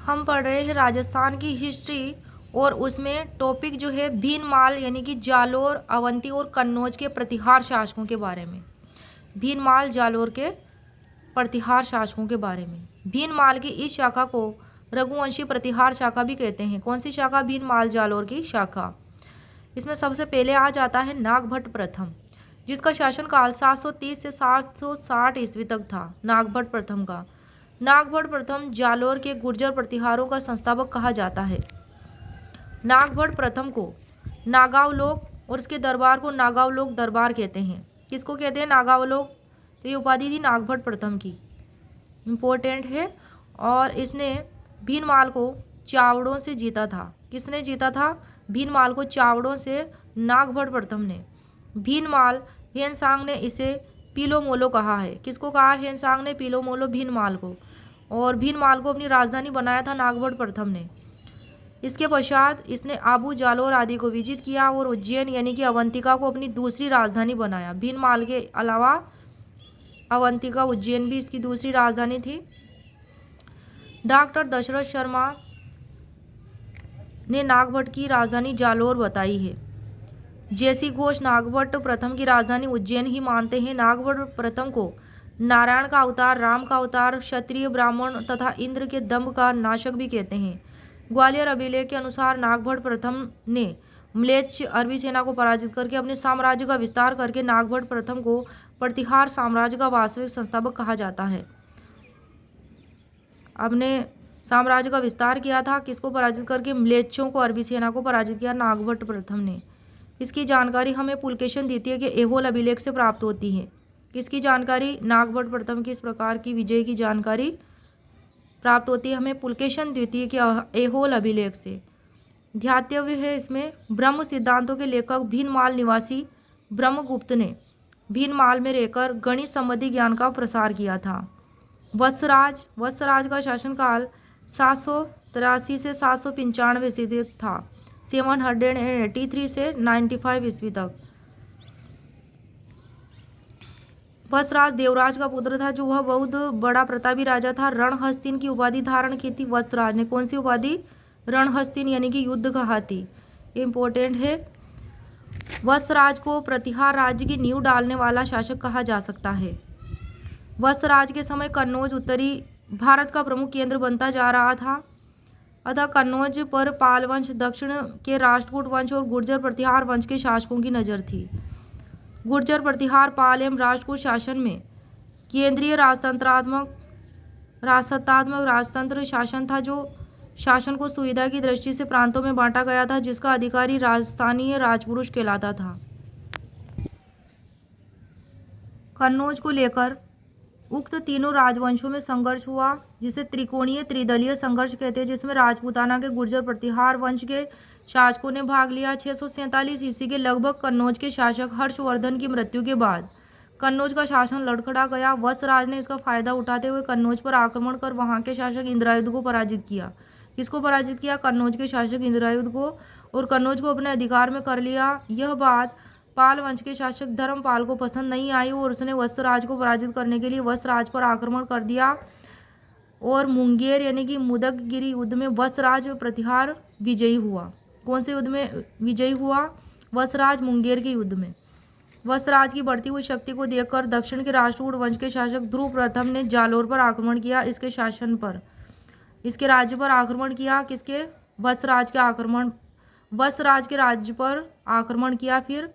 हम पढ़ रहे हैं राजस्थान की हिस्ट्री और उसमें टॉपिक जो है भीनमाल यानी कि जालोर, अवंती और कन्नौज के प्रतिहार शासकों के बारे में। भीनमाल, जालोर के प्रतिहार शासकों के बारे में। भीनमाल की इस शाखा को रघुवंशी प्रतिहार शाखा भी कहते हैं। कौन सी शाखा? भीनमाल जालोर की शाखा। इसमें सबसे पहले आ जाता है नागभट्ट प्रथम, जिसका शासनकाल 730 से 760 ईस्वी तक था। नागभट्ट प्रथम का नागभट्ट प्रथम जालोर के गुर्जर प्रतिहारों का संस्थापक कहा जाता है। नागभट्ट प्रथम को नागावलोक और उसके दरबार को नागावलोक दरबार कहते हैं। किसको कहते हैं? नागावलोक। तो ये उपाधि थी नागभट्ट प्रथम की, इम्पोर्टेंट है। और इसने भीनमाल को चावड़ों से जीता था। किसने जीता था? भीनमाल को चावड़ों से नागभट्ट प्रथम ने। भीनमाल, हेनसांग ने इसे पीलोमोलो कहा है। किसको कहा? हेनसांग ने पीलोमोलो भीनमाल को। और भीनमाल को अपनी राजधानी बनाया था नागभट्ट प्रथम ने। इसके पश्चात इसने आबू, जालोर आदि को विजित किया और उज्जैन यानी कि अवंतिका को अपनी दूसरी राजधानी बनाया। भीनमाल के अलावा अवंतिका, उज्जैन भी इसकी दूसरी राजधानी थी। डॉक्टर दशरथ शर्मा ने नागभट्ट की राजधानी जालोर बताई है। जैसी घोष नागभट्ट प्रथम की राजधानी उज्जैन ही मानते हैं। नागभट्ट प्रथम को नारायण का अवतार, राम का अवतार, क्षत्रिय, ब्राह्मण तथा इंद्र के दंभ का नाशक भी कहते हैं। ग्वालियर अभिलेख के अनुसार नागभट्ट प्रथम ने म्लेच्छ अरबी सेना को पराजित करके अपने साम्राज्य का विस्तार करके नागभट्ट प्रथम को प्रतिहार साम्राज्य का वास्तविक संस्थापक कहा जाता है। अपने साम्राज्य का विस्तार किया था। किसको पराजित करके? म्लेच्छों को, अरबी सेना को पराजित किया नागभट्ट प्रथम ने। इसकी जानकारी हमें पुलकेशन द्वितीय के ऐहोल अभिलेख से प्राप्त होती है। किसकी जानकारी? नागभट्ट प्रथम की इस प्रकार की विजय की जानकारी प्राप्त होती है हमें पुलकेशन द्वितीय के ऐहोल अभिलेख से। ध्यातव्य है इसमें, ब्रह्म सिद्धांतों के लेखक भीनमाल निवासी ब्रह्मगुप्त ने भीनमाल में रहकर गणित संबंधी ज्ञान का प्रसार किया था। वत्सराज का शासनकाल 783 से 795 ईस्वी तक था। 783 से 95 ईस्वी तक। वत्सराज देवराज का पुत्र था, जो वह बहुत बड़ा प्रतापी राजा था। रणहस्तिन की उपाधि धारण की थी वत्सराज ने। कौन सी उपाधि? रणहस्तिन यानी कि युद्ध कहा थी। इम्पोर्टेंट है। वत्सराज को प्रतिहार राज्य की नींव डालने वाला शासक कहा जा सकता है। वत्सराज के समय कन्नौज उत्तरी भारत का प्रमुख केंद्र बनता जा रहा था। अतः कन्नौज पर पाल वंश, दक्षिण के राष्ट्रकूट वंश और गुर्जर प्रतिहार वंश के शासकों की नज़र थी। गुर्जर प्रतिहार, पाल एवं राष्ट्रकूट शासन में केंद्रीय राजतंत्र शासन था, जो शासन को सुविधा की दृष्टि से प्रांतों में बांटा गया था, जिसका अधिकारी राजस्थानीय राजपुरुष कहलाता था। कन्नौज को लेकर उक्त तीनों राजवंशों में संघर्ष हुआ, जिसे त्रिकोणीय त्रिदलीय संघर्ष कहते हैं, जिसमें राजपूताना के गुर्जर प्रतिहार वंश के शासकों ने भाग लिया। 647 ईस्वी के लगभग कन्नौज के शासक हर्षवर्धन की मृत्यु के बाद कन्नौज का शासन लड़खड़ा गया। वत्सराज ने इसका फायदा उठाते हुए कन्नौज पर आक्रमण कर वहां के शासक इंद्रायुध को पराजित किया। किसको पराजित किया? कन्नौज के शासक इंद्रायुध को, और कन्नौज को अपने अधिकार में कर लिया। यह बात पाल वंश के शासक धर्मपाल को पसंद नहीं आई और उसने वत्सराज को पराजित करने के लिए वत्सराज पर आक्रमण कर दिया और मुंगेर यानी कि मुदगगिरी युद्ध में वत्सराज प्रतिहार विजयी हुआ। कौन से युद्ध में विजयी हुआ? वत्सराज मुंगेर के युद्ध में। वत्सराज की बढ़ती हुई शक्ति को देखकर दक्षिण के राष्ट्रकूट वंश के शासक ध्रुव प्रथम ने जालोर पर आक्रमण किया। इसके शासन पर, इसके राज्य पर आक्रमण किया। किसके? वत्सराज के राज्य पर आक्रमण किया। फिर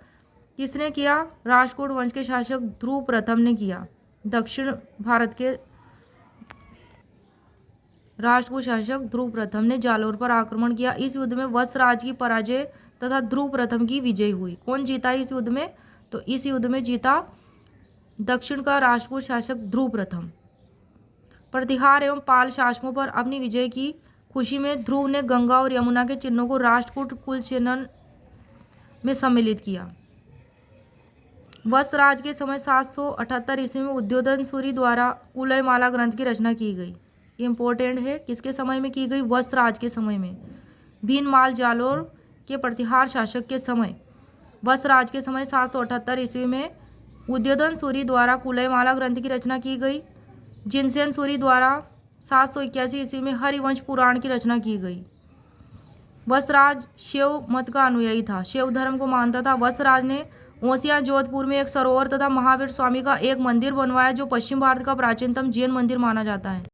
किसने किया? राष्ट्रकूट वंश के शासक ध्रुव प्रथम ने किया। दक्षिण भारत के राष्ट्रकूट शासक ध्रुव प्रथम ने जालोर पर आक्रमण किया। इस युद्ध में वत्सराज की पराजय तथा ध्रुव प्रथम की विजय हुई। कौन जीता इस युद्ध में? तो इस युद्ध में जीता दक्षिण का राष्ट्रकूट शासक ध्रुव प्रथम। प्रतिहार एवं पाल शासकों पर अपनी विजय की खुशी में ध्रुव ने गंगा और यमुना के चिन्हों को राष्ट्रकूट कुल चिन्ह में सम्मिलित किया। वत्सराज के समय 778 ईस्वी में उद्योधन सूरी द्वारा कुलयमाला ग्रंथ की रचना की गई। इम्पोर्टेंट है। किसके समय में की गई? वत्सराज के समय में। भीनमाल जालोर के प्रतिहार शासक के समय, वत्सराज के समय 778 ईस्वी में उद्योधन सूरी द्वारा कुलयमाला ग्रंथ की रचना की गई। जिनसेन सूरी द्वारा 781 ईस्वी में हरिवंश पुराण की रचना की गई। वसराज शिव मत का अनुयायी था, शिव धर्म को मानता था। वसराज ने ओसियां जोधपुर में एक सरोवर तथा महावीर स्वामी का एक मंदिर बनवाया जो पश्चिम भारत का प्राचीनतम जैन मंदिर माना जाता है।